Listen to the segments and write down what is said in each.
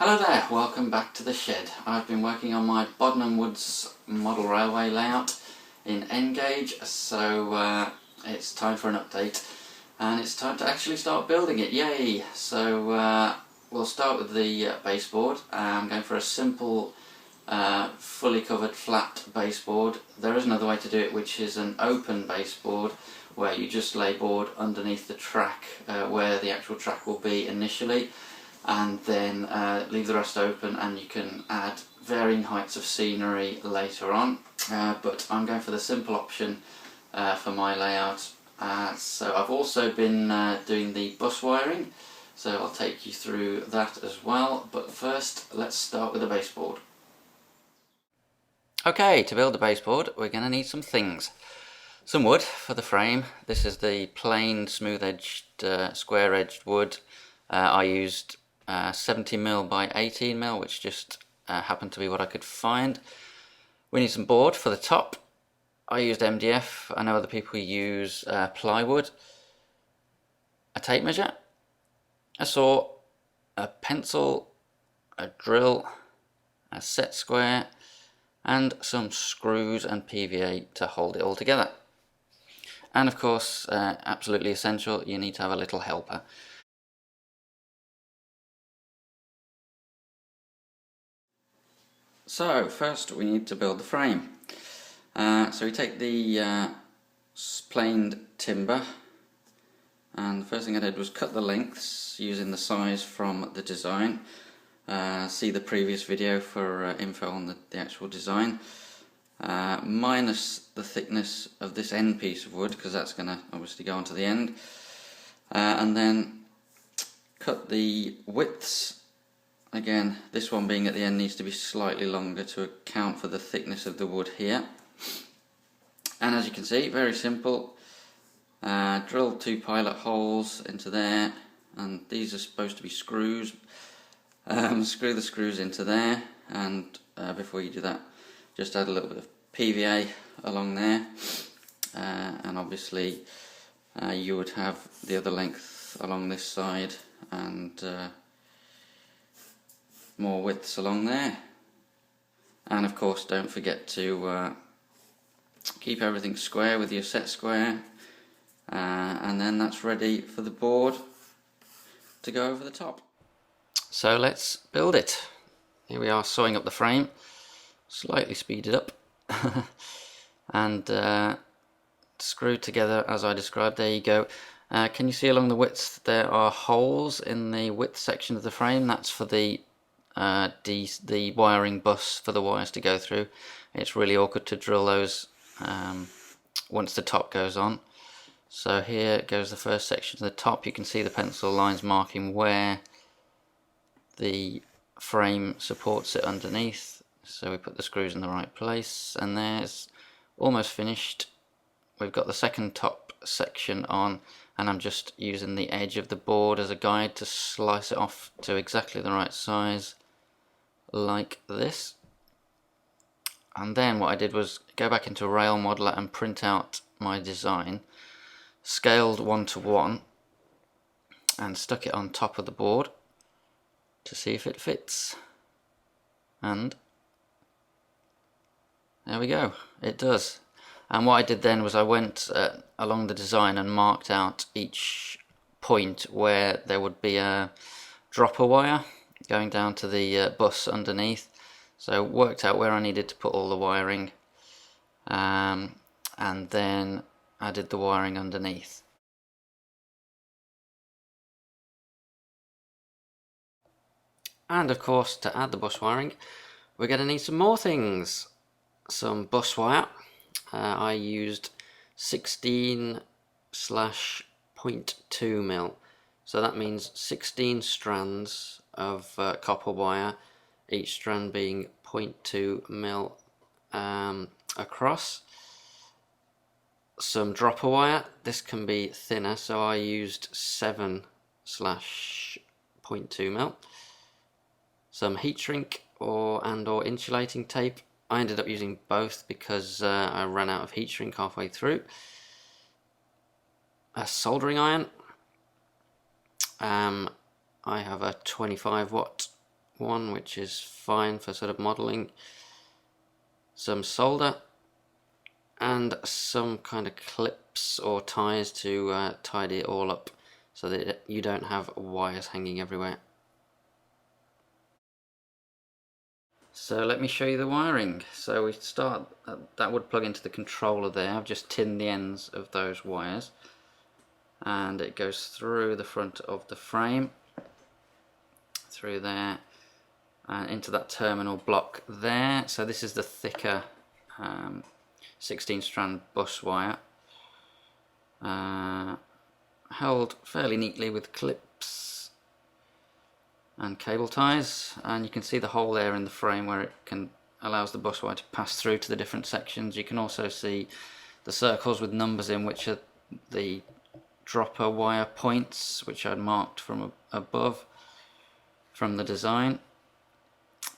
Hello there, welcome back to the shed. I've been working on my Bodenham Woods model railway layout in N-gauge, so it's time for an update and it's time to actually start building it, yay! So we'll start with the baseboard. I'm going for a simple fully covered flat baseboard. There is another way to do it, which is an open baseboard where you just lay board underneath the track where the actual track will be initially, and then leave the rest open, and you can add varying heights of scenery later on. But I'm going for the simple option for my layout. So I've also been doing the bus wiring, so I'll take you through that as well. But first, let's start with the baseboard. Okay, to build the baseboard, we're going to need some things. Some wood for the frame. This is the plain, smooth-edged, square-edged wood. I used 70mm by 18mm, which just happened to be what I could find. We need some board for the top. I used MDF. I know other people use plywood. A tape measure, a saw, a pencil, a drill, a set square, and some screws and PVA to hold it all together. And of course, absolutely essential, you need to have a little helper. So first we need to build the frame. So we take the planed timber, and the first thing I did was cut the lengths using the size from the design. See the previous video for info on the actual design. Minus the thickness of this end piece of wood, because that's going to obviously go onto the end. And then cut the widths. Again, this one being at the end needs to be slightly longer to account for the thickness of the wood here. And as you can see, very simple. Drill 2 pilot holes into there, and these are supposed to be screws. Screw the screws into there, and before you do that, just add a little bit of PVA along there, and obviously you would have the other length along this side, and more widths along there. And of course, don't forget to keep everything square with your set square, and then that's ready for the board to go over the top. So let's build it. Here we are, sewing up the frame, slightly speeded up, and screwed together as I described. There you go. Can you see along the width there are holes in the width section of the frame? That's for the wiring bus for the wires to go through. It's really awkward to drill those once the top goes on. So here goes the first section to the top. You can see the pencil lines marking where the frame supports it underneath. So we put the screws in the right place, and there's almost finished. We've got the second top section on, and I'm just using the edge of the board as a guide to slice it off to exactly the right size, like this. And then what I did was go back into Rail Modeler and print out my design, scaled 1:1, and stuck it on top of the board to see if it fits. And there we go, it does. And what I did then was I went along the design and marked out each point where there would be a dropper wire going down to the bus underneath. So worked out where I needed to put all the wiring, and then added the wiring underneath. And of course, to add the bus wiring, we're going to need some more things. Some bus wire. I used 16/0.2mm, so that means 16 strands of copper wire, each strand being 0.2mm across. Some dropper wire. This can be thinner, so I used 7/0.2mm. Some heat shrink or insulating tape. I ended up using both because I ran out of heat shrink halfway through. A soldering iron. I have a 25 watt one, which is fine for sort of modelling, some solder, and some kind of clips or ties to tidy it all up so that you don't have wires hanging everywhere. So let me show you the wiring. So we start, that would plug into the controller there. I've just tinned the ends of those wires, and it goes through the front of the frame, through there, and into that terminal block there. So this is the thicker 16 strand bus wire, held fairly neatly with clips and cable ties, and you can see the hole there in the frame where it allows the bus wire to pass through to the different sections. You can also see the circles with numbers in, which are the dropper wire points, which I'd marked from above from the design.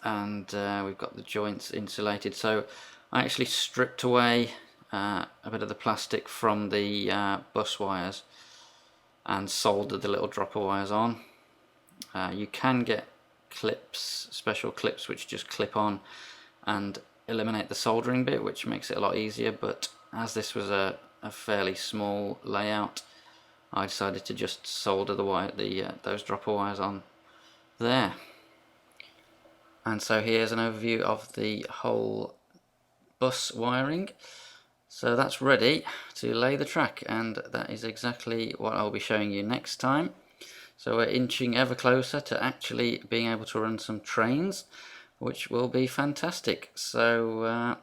And we've got the joints insulated. So I actually stripped away a bit of the plastic from the bus wires and soldered the little dropper wires on. You can get clips, special clips, which just clip on and eliminate the soldering bit, which makes it a lot easier, but as this was a fairly small layout, I decided to just solder those dropper wires on there. And so here's an overview of the whole bus wiring. So that's ready to lay the track, and that is exactly what I'll be showing you next time. So we're inching ever closer to actually being able to run some trains, which will be fantastic. So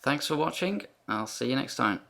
thanks for watching. I'll see you next time.